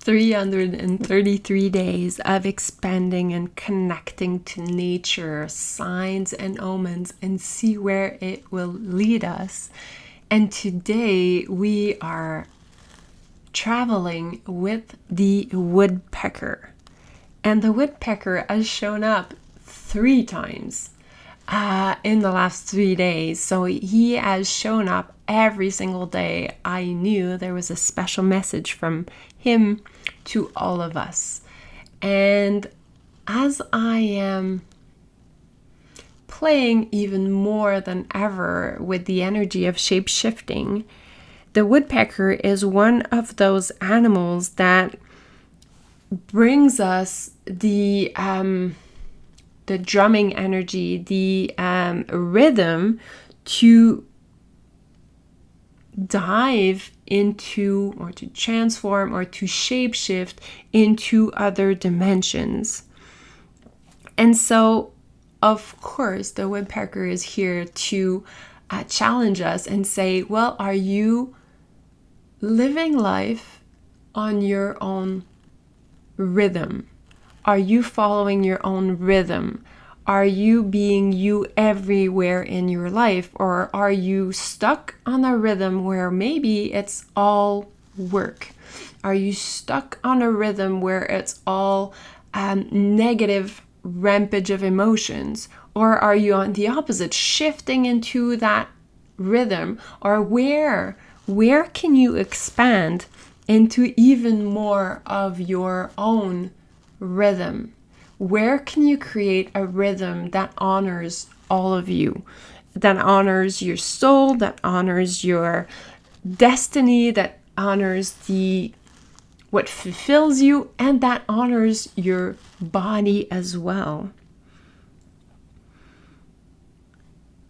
333 days of expanding and connecting to nature, signs and omens, and see where it will lead us. And today we are traveling with the woodpecker. And the woodpecker has shown up 3 times in the last 3 days. So he has shown up every single day. I knew there was a special message from him to all of us. And as I am playing even more than ever with the energy of shape-shifting, the woodpecker is one of those animals that brings us the drumming energy, the rhythm to dive into or to transform or to shapeshift into other dimensions. And so, of course, the woodpecker is here to challenge us and say, well, are you living life on your own rhythm? Are you following your own rhythm? Are you being you everywhere in your life? Or are you stuck on a rhythm where maybe it's all work? Are you stuck on a rhythm where it's all negative rampage of emotions? Or are you on the opposite, shifting into that rhythm? Or where can you expand into even more of your own rhythm? Where can you create a rhythm that honors all of you, that honors your soul, that honors your destiny, that honors what fulfills you, and that honors your body as well?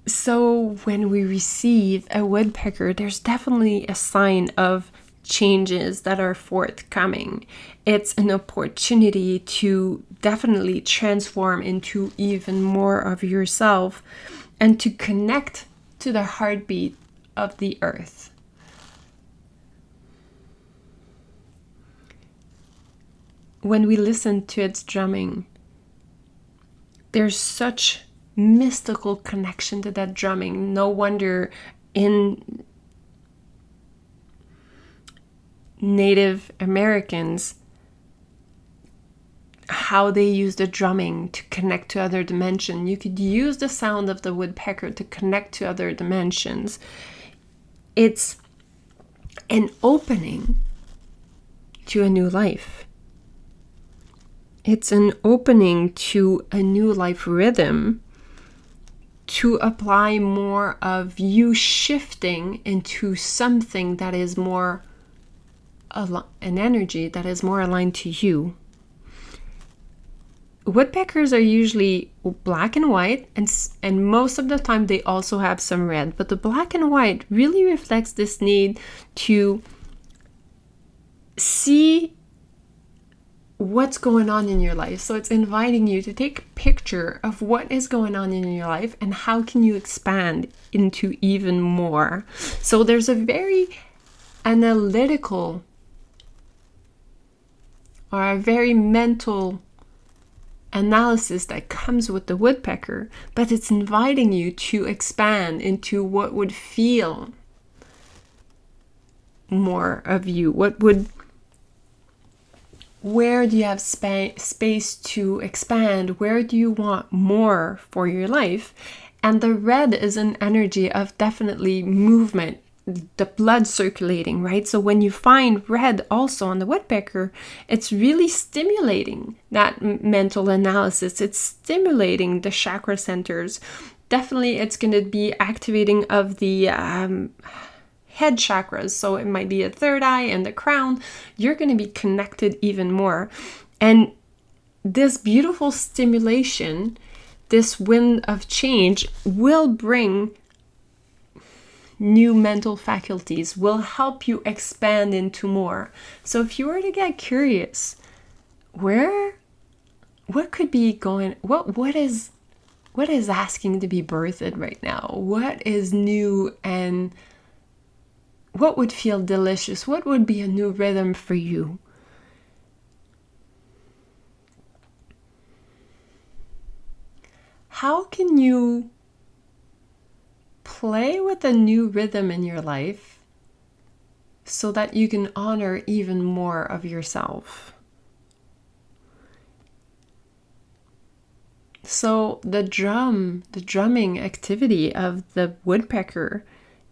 So when we receive a woodpecker, there's definitely a sign of changes that are forthcoming. It's an opportunity to definitely transform into even more of yourself and to connect to the heartbeat of the earth. When we listen to its drumming, there's such mystical connection to that drumming. No wonder in Native Americans, how they use the drumming to connect to other dimensions. You could use the sound of the woodpecker to connect to other dimensions. It's an opening to a new life. It's an opening to a new life rhythm, to apply more of you shifting into something that is more an energy that is more aligned to you. Woodpeckers are usually black and white, and most of the time they also have some red, but the black and white really reflects this need to see what's going on in your life. So it's inviting you to take a picture of what is going on in your life and how can you expand into even more. So there's a very analytical or a very mental analysis that comes with the woodpecker, but it's inviting you to expand into what would feel more of you. Where do you have space to expand? Where do you want more for your life? And the red is an energy of definitely movement, the blood circulating, right? So when you find red also on the woodpecker, it's really stimulating that mental analysis. It's stimulating the chakra centers. Definitely it's going to be activating of the head chakras. So it might be a third eye and the crown. You're going to be connected even more. And this beautiful stimulation, this wind of change will bring new mental faculties, will help you expand into more. So if you were to get curious, what could be going, what is asking to be birthed right now? What is new and what would feel delicious? What would be a new rhythm for you? how can you play with a new rhythm in your life so that you can honor even more of yourself? So the drumming activity of the woodpecker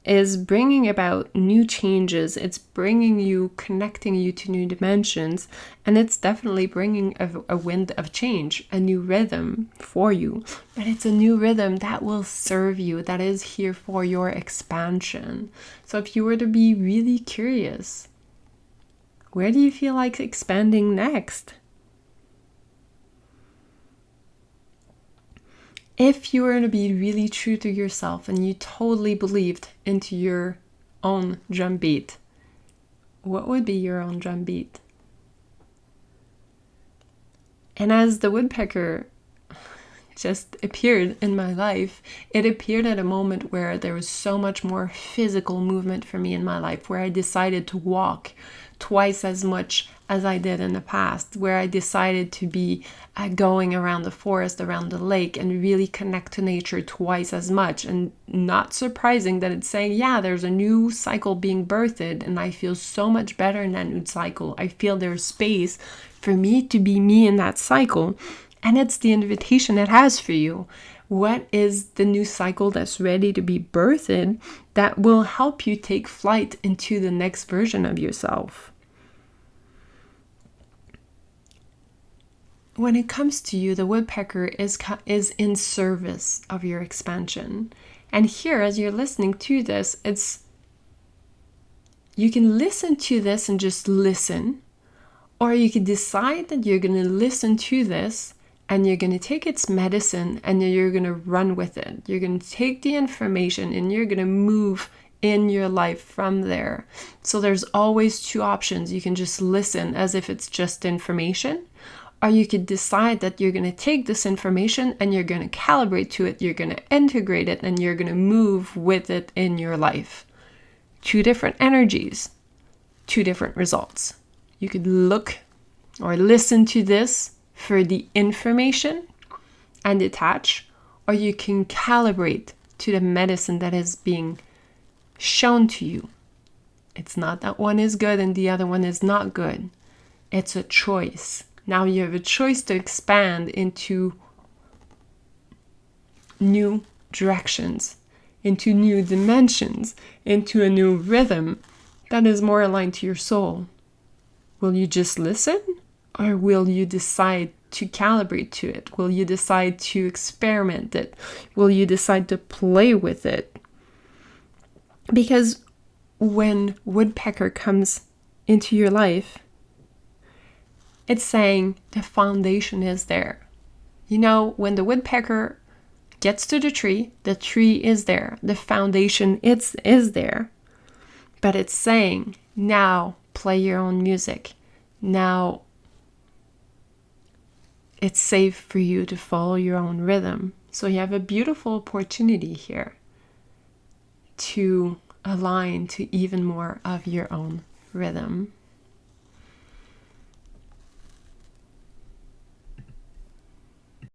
is bringing about new changes. It's connecting you to new dimensions, and it's definitely bringing a wind of change, a new rhythm for you. But it's a new rhythm that will serve you, that is here for your expansion. So if you were to be really curious, where do you feel like expanding next? If you were to be really true to yourself and you totally believed into your own drum beat, what would be your own drum beat? And as the woodpecker just appeared in my life, it appeared at a moment where there was so much more physical movement for me in my life, where I decided to walk twice as much as I did in the past, where I decided to be going around the forest, around the lake, and really connect to nature twice as much. And not surprising that it's saying, yeah, there's a new cycle being birthed, and I feel so much better in that new cycle. I feel there's space for me to be me in that cycle. And it's the invitation it has for you. What is the new cycle that's ready to be birthed that will help you take flight into the next version of yourself? When it comes to you, the woodpecker is in service of your expansion. And here, as you're listening to this, you can listen to this and just listen, or you can decide that you're going to listen to this and you're going to take its medicine and you're going to run with it. You're going to take the information and you're going to move in your life from there. So there's always two options. You can just listen as if it's just information, or you could decide that you're going to take this information and you're going to calibrate to it, you're going to integrate it, and you're going to move with it in your life. Two different energies, two different results. You could look or listen to this for the information and detach, or you can calibrate to the medicine that is being shown to you. It's not that one is good and the other one is not good. It's a choice. Now you have a choice to expand into new directions, into new dimensions, into a new rhythm that is more aligned to your soul. Will you just listen? Or will you decide to calibrate to it? Will you decide to experiment it? Will you decide to play with it? Because when woodpecker comes into your life, it's saying the foundation is there. You know, when the woodpecker gets to the tree is there. The foundation is there. But it's saying, now play your own music. Now it's safe for you to follow your own rhythm. So you have a beautiful opportunity here to align to even more of your own rhythm.